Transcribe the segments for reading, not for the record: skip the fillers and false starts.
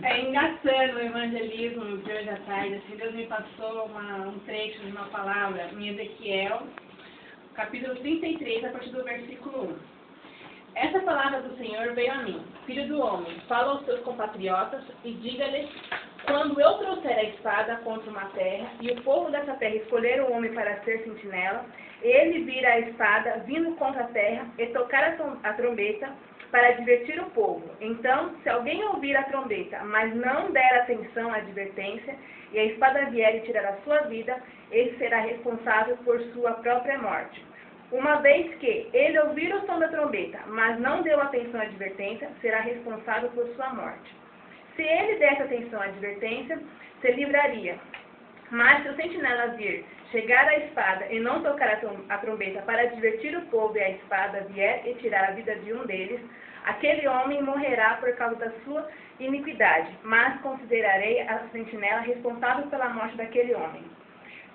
Engaçando o evangelismo de hoje à tarde, assim, Deus me passou um trecho de uma palavra em Ezequiel, capítulo 33, a partir do versículo 1. Essa palavra do Senhor veio a mim: filho do homem, fala aos seus compatriotas e diga-lhes: quando eu trouxer a espada contra uma terra, e o povo dessa terra escolher um homem para ser sentinela, ele vira a espada vindo contra a terra e tocar a trombeta para advertir o povo. Então, se alguém ouvir a trombeta, mas não der atenção à advertência, e a espada vier e tirar a sua vida, ele será responsável por sua própria morte. Uma vez que ele ouvir o som da trombeta, mas não deu atenção à advertência, será responsável por sua morte. Se ele desse atenção à advertência, se livraria. Mas se o sentinela vir, chegar a espada e não tocar a trombeta para advertir o povo, e a espada vier e tirar a vida de um deles, aquele homem morrerá por causa da sua iniquidade, mas considerarei a sentinela responsável pela morte daquele homem.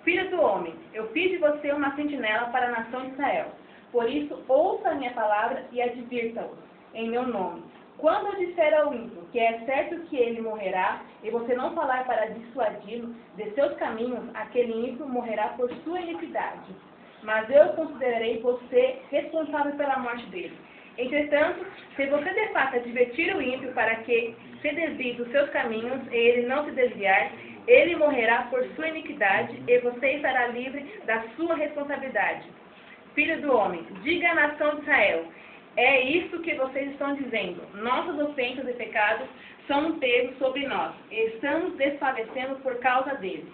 Filho do homem, eu fiz de você uma sentinela para a nação de Israel. Por isso, ouça a minha palavra e advirta-os, em meu nome. Quando eu disser ao ímpio que é certo que ele morrerá, e você não falar para dissuadi-lo de seus caminhos, aquele ímpio morrerá por sua iniquidade. Mas eu considerarei você responsável pela morte dele. Entretanto, se você de fato advertir o ímpio para que se desvie dos seus caminhos e ele não se desviar, ele morrerá por sua iniquidade e você estará livre da sua responsabilidade. Filho do homem, diga à nação de Israel: é isso que vocês estão dizendo. Nossas ofensas e pecados são um peso sobre nós, e estamos desfalecendo por causa deles.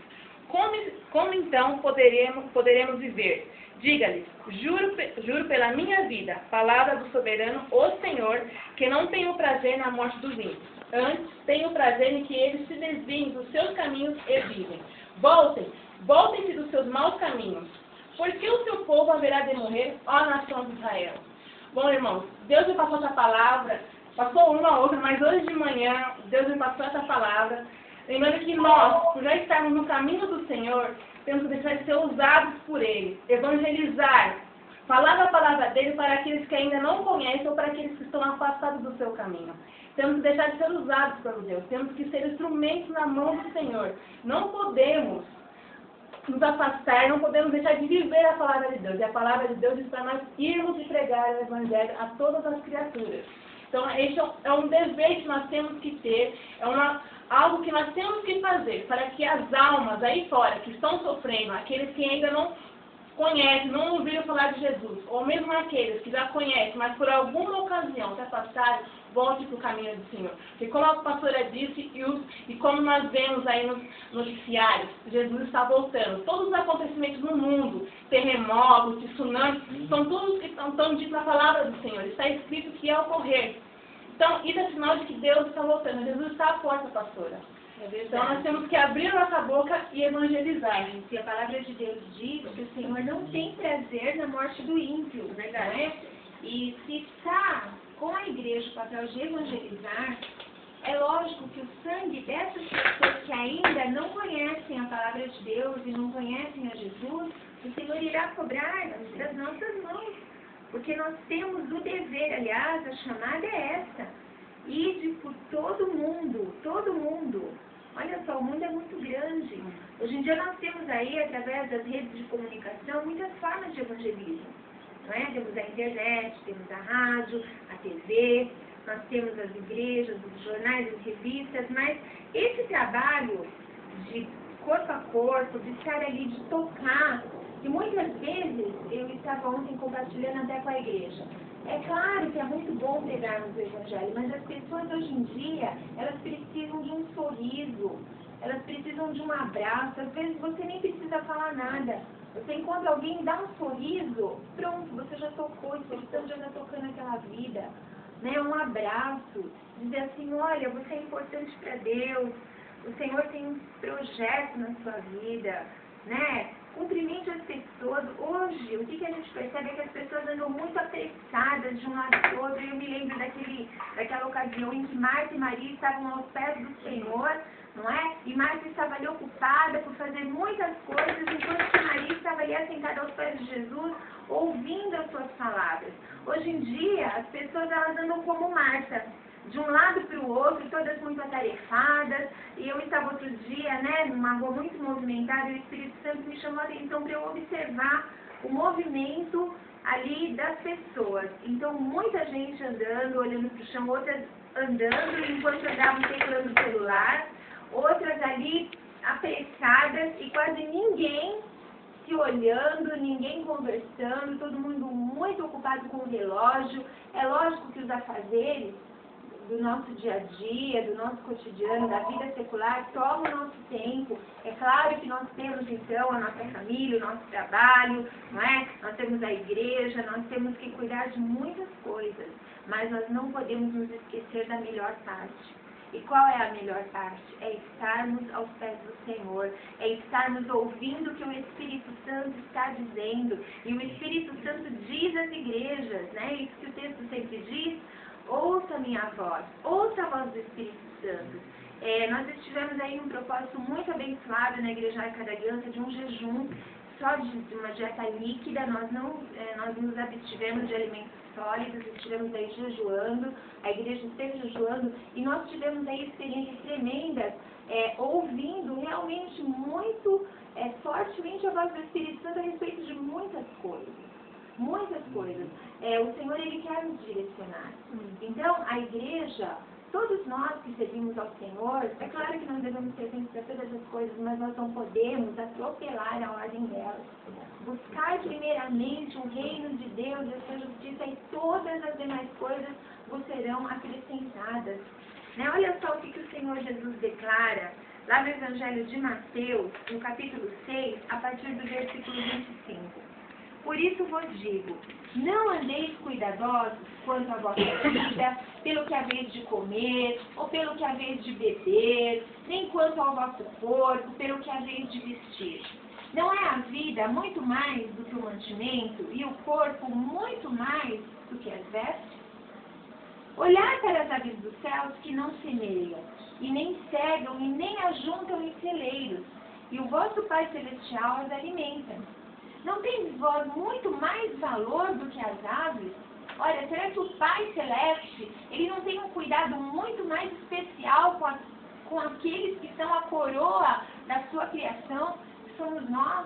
Como então poderemos viver? Diga-lhes: juro pela minha vida, palavra do soberano, o Senhor, que não tenho prazer na morte dos ímpios. Antes, tenho prazer em que eles se desviem dos seus caminhos e vivem. Voltem-se dos seus maus caminhos. Por que o seu povo haverá de morrer, ó nação de Israel? Bom, irmãos, Deus me passou essa palavra, passou uma ou outra, mas hoje de manhã Deus me passou essa palavra, lembrando que nós, por já estarmos no caminho do Senhor, temos que deixar de ser usados por Ele, evangelizar, falar da palavra dele para aqueles que ainda não conhecem ou para aqueles que estão afastados do seu caminho. Temos que deixar de ser usados por Deus, temos que ser instrumentos na mão do Senhor. Não podemos nos afastar, não podemos deixar de viver a palavra de Deus. E a palavra de Deus diz para nós irmos e pregar o Evangelho a todas as criaturas. Então, esse é um dever que nós temos que ter, algo que nós temos que fazer para que as almas aí fora que estão sofrendo, aqueles que ainda não conhecem, não ouviram falar de Jesus, ou mesmo aqueles que já conhecem, mas por alguma ocasião se afastaram, volte para o caminho do Senhor. Porque como a pastora disse, e como nós vemos aí nos noticiários, Jesus está voltando. Todos os acontecimentos no mundo, terremotos, tsunamis, são todos que estão ditos na palavra do Senhor. Está escrito que ia ocorrer. Então, isso é sinal de que Deus está voltando. Jesus está à porta, pastora. Então, nós temos que abrir nossa boca e evangelizar. E a palavra de Deus diz que o Senhor não tem prazer na morte do ímpio. Verdade. Não é? E se está com a igreja o papel de evangelizar, é lógico que o sangue dessas pessoas que ainda não conhecem a palavra de Deus e não conhecem a Jesus, o Senhor irá cobrar das nossas mãos. Porque nós temos o dever, aliás, a chamada é essa: ide por todo mundo, todo mundo. Olha só, o mundo é muito grande. Hoje em dia nós temos aí, através das redes de comunicação, muitas formas de evangelismo. Não é? Temos a internet, temos a rádio, a TV, nós temos as igrejas, os jornais, as revistas, mas esse trabalho de corpo a corpo, de estar ali, de tocar, e muitas vezes, eu estava ontem compartilhando até com a igreja, é claro que é muito bom pregarmos o Evangelho, mas as pessoas hoje em dia, elas precisam de um sorriso, elas precisam de um abraço, às vezes você nem precisa falar nada. Você encontra alguém e dá um sorriso, pronto, você já tocou, o Espírito Santo já está tocando aquela vida. Né? Um abraço, dizer assim: olha, você é importante para Deus, o Senhor tem um projeto na sua vida, né? Cumprimente as pessoas. Hoje, o que a gente percebe é que as pessoas andam muito apressadas de um lado para o outro. Eu me lembro daquela ocasião em que Marta e Maria estavam aos pés do Senhor, não é? E Marta estava ali ocupada por fazer muitas coisas, enquanto que Maria estava ali assentada aos pés de Jesus, ouvindo as suas palavras. Hoje em dia, as pessoas elas andam como Marta, de um lado para o outro, todas muito atarefadas. E eu estava outro dia, né, numa rua muito movimentada, e o Espírito Santo me chamou a atenção para eu observar o movimento ali das pessoas. Então, muita gente andando, olhando para o chão, outras andando, enquanto andavam teclando o celular, outras ali apressadas e quase ninguém se olhando, ninguém conversando, todo mundo muito ocupado com o relógio. É lógico que os afazeres do nosso dia a dia, do nosso cotidiano, da vida secular, tomam o nosso tempo. É claro que nós temos, então, a nossa família, o nosso trabalho, não é? Nós temos a igreja, nós temos que cuidar de muitas coisas, mas nós não podemos nos esquecer da melhor parte. E qual é a melhor parte? É estarmos aos pés do Senhor, é estarmos ouvindo o que o Espírito Santo está dizendo. E o Espírito Santo diz às igrejas, né? Isso que o texto sempre diz: ouça a minha voz, ouça a voz do Espírito Santo. Nós estivemos aí num propósito muito abençoado na Igreja Arca da Aliança, de um jejum só de uma dieta líquida. Nós nos abstivemos de alimentos sólidos, estivemos aí jejuando, a igreja esteve jejuando, e nós tivemos aí experiências tremendas, ouvindo realmente muito fortemente a voz do Espírito Santo a respeito de muitas coisas. Muitas coisas. O Senhor, Ele quer nos direcionar. Então, a igreja, todos nós que servimos ao Senhor, é claro que nós devemos ser atentos a todas as coisas, mas nós não podemos atropelar a ordem delas. Buscar primeiramente o reino de Deus e a sua justiça, e todas as demais coisas vos serão acrescentadas. Né? Olha só o que o Senhor Jesus declara lá no Evangelho de Mateus, no capítulo 6, a partir do versículo 25. Por isso vos digo, não andeis cuidadosos quanto à vossa vida, pelo que haveis de comer, ou pelo que haveis de beber, nem quanto ao vosso corpo, pelo que haveis de vestir. Não é a vida muito mais do que o mantimento, e o corpo muito mais do que as vestes? Olhai para as aves dos céus, que não semeiam, e nem cegam, e nem ajuntam em celeiros, e o vosso Pai Celestial as alimenta. Não tem vós muito mais valor do que as aves? Olha, será que o Pai Celeste, Ele não tem um cuidado muito mais especial com aqueles que são a coroa da sua criação, que somos nós,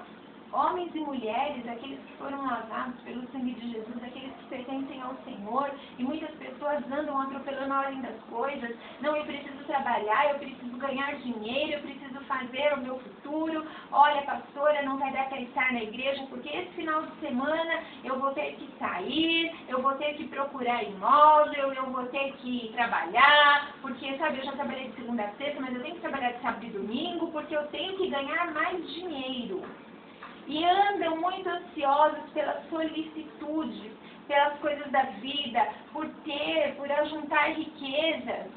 homens e mulheres, aqueles que foram lavados pelo sangue de Jesus, aqueles que pertencem ao Senhor, e muitas pessoas andam atropelando a ordem das coisas. Não, eu preciso trabalhar, eu preciso ganhar dinheiro, eu preciso fazer o meu futuro. Olha, pastora, não vai dar para estar na igreja, porque esse final de semana eu vou ter que sair, eu vou ter que procurar imóvel, eu vou ter que trabalhar, porque, sabe, eu já trabalhei de segunda a sexta, mas eu tenho que trabalhar de sábado e domingo, porque eu tenho que ganhar mais dinheiro. E andam muito ansiosos pela solicitude, pelas coisas da vida, por ter, por ajuntar riquezas,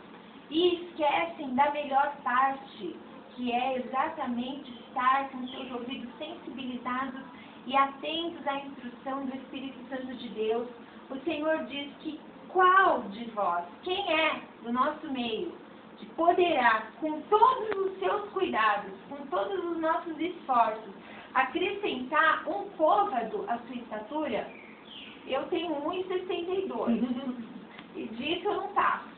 e esquecem da melhor parte, que é exatamente estar com seus ouvidos sensibilizados e atentos à instrução do Espírito Santo de Deus. O Senhor diz que qual de vós, quem é do nosso meio, que poderá, com todos os seus cuidados, com todos os nossos esforços, acrescentar um côvado à sua estatura? Eu tenho 1,62 e disso eu não passo.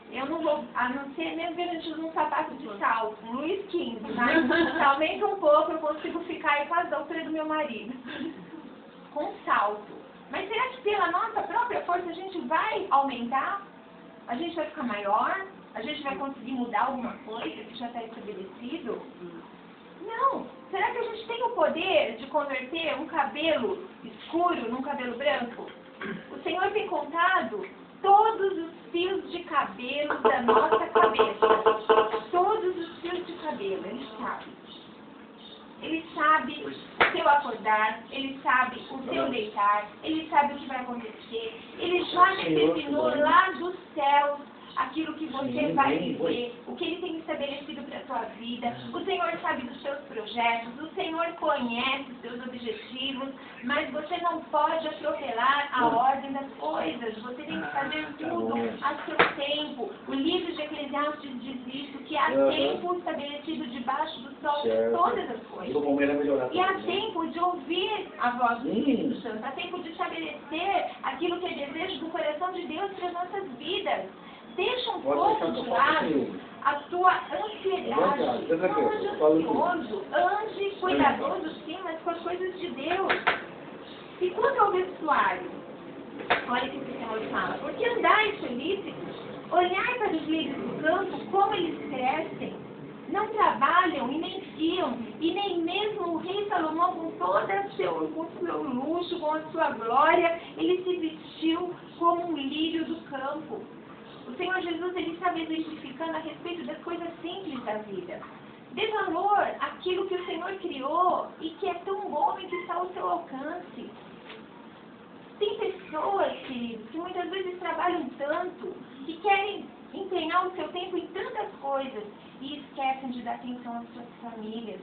Eu não vou, a não ser mesmo garantido num sapato de salto, um Luiz XV, mas aumenta um pouco, eu consigo ficar aí quase da altura do meu marido, com salto. Mas será que pela nossa própria força a gente vai aumentar? A gente vai ficar maior? A gente vai conseguir mudar alguma coisa que já está estabelecido? Não. Será que a gente tem o poder de converter um cabelo escuro num cabelo branco? O Senhor tem contado todos os fios de cabelo da nossa cabeça. Todos os fios de cabelo, Ele sabe. Ele sabe o seu acordar, Ele sabe o seu deitar, Ele sabe o que vai acontecer. Ele já determinou lá dos céus aquilo que você vai viver, o que Ele tem estabelecido para a sua vida. O Senhor sabe dos seus projetos, o Senhor conhece os seus objetivos, mas você não pode atropelar a ordem das coisas. Você tem que fazer tudo a seu tempo. O livro de Eclesiastes diz isso, que há tempo estabelecido debaixo do sol de todas as coisas. E há tempo de ouvir a voz do Espírito Santo, há tempo de estabelecer aquilo que é desejo do coração de Deus para as nossas vidas. deixa um pouco de lado a tua ansiedade. Não ande ansioso, ande cuidadoso sim, mas com as coisas de Deus. E quanto ao vestuário, olha o que o Senhor fala, porque andais solícitos, olhai para os lírios do campo, como eles crescem, não trabalham e nem fiam, e nem mesmo o rei Salomão, com todo o seu luxo, com a sua glória, ele se vestiu como um lírio do campo. O Senhor Jesus, ele estava exemplificando a respeito das coisas simples da vida. Dê valor àquilo que o Senhor criou e que é tão bom e que está ao seu alcance. Tem pessoas, queridos, que muitas vezes trabalham tanto, que querem empenhar o seu tempo em tantas coisas e esquecem de dar atenção às suas famílias,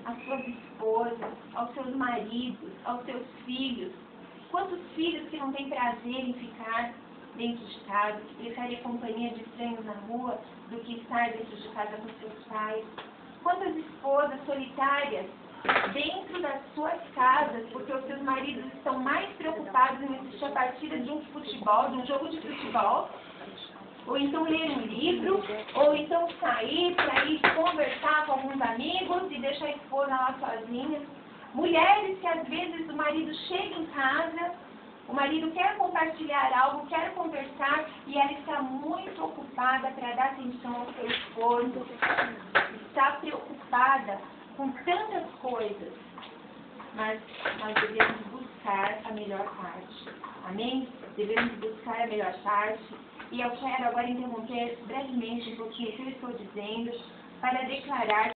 às suas esposas, aos seus maridos, aos seus filhos. Quantos filhos que não têm prazer em ficar dentro de casa, que preferem a companhia de estranhos na rua do que estar dentro de casa com seus pais? Quantas esposas solitárias dentro das suas casas, porque os seus maridos estão mais preocupados em assistir a partida de um futebol, de um jogo de futebol, ou então ler um livro, ou então sair para ir conversar com alguns amigos e deixar a esposa lá sozinha. Mulheres que às vezes o marido chega em casa, o marido quer compartilhar algo, quer conversar, e ela está muito ocupada para dar atenção ao seu esposo, está preocupada com tantas coisas, mas nós devemos buscar a melhor parte. Amém? Devemos buscar a melhor parte. E eu quero agora interromper brevemente um pouquinho o que eu estou dizendo para declarar